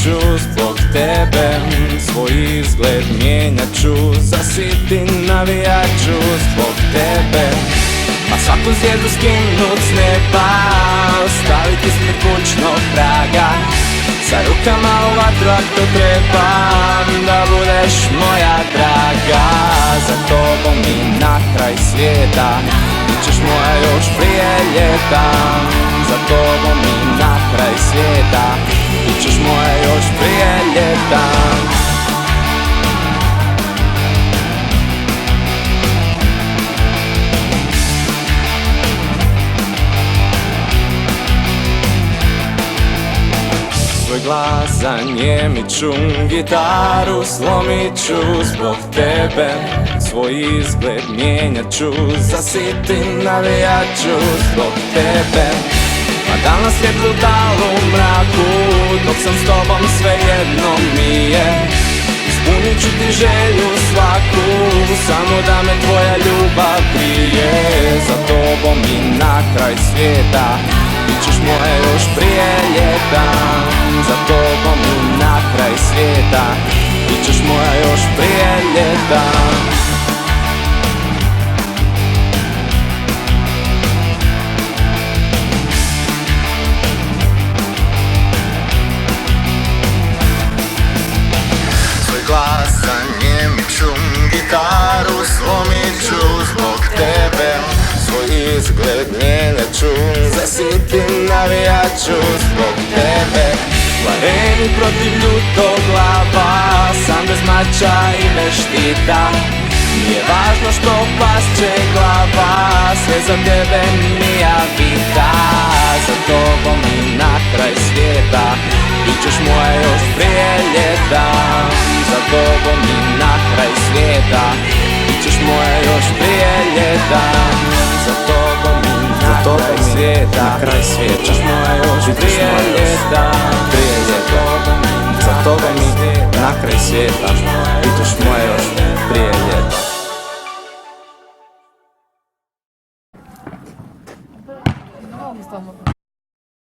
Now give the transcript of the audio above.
ću zbog tebe, svoj izgled mijenjat ću, za siti navijat ću zbog tebe. A svaku zvijezdu skinut s neba, ostaviti ispred kućnog praga, sa rukama u vatru ako treba, da budeš moja draga. Za tobom i na kraj svijeta, bit ćeš moja još prije ljeta. Za tobom i na kraj svijeta, bit ćeš moja još prije ljeta. Svoj glas zanijemit ću, gitaru slomit ću zbog tebe, svoj izgled mijenjat ću, za siti navijat ću zbog tebe. A danas svjetlu dal u mraku, dok sam s tobom svejedno mi je. Ispunit ću ti želju svaku, samo da me tvoja ljubav prije. Za tobom i na kraj svijeta, bit ćeš moja još prije ljeta. Za tobom i na kraj svijeta, bit ćeš moja još prije ljeta. Svoj glas zanijemit ću, gitaru slomit ću zbog tebe, svoj izgled mijenjat ću, za siti navijat ću zbog tebe. Vareni protiv ljutog glava, sam bez mača i bez štita. Nije važno što past će glava, sve za tebe mija vita. Za tobom i na kraj svijeta, bit ćeš moja još prije ljeta. Za tobom i na kraj svijeta, bit ćeš moja još prije ljeta. Za tobom i na kraj svijeta, bit ćeš moja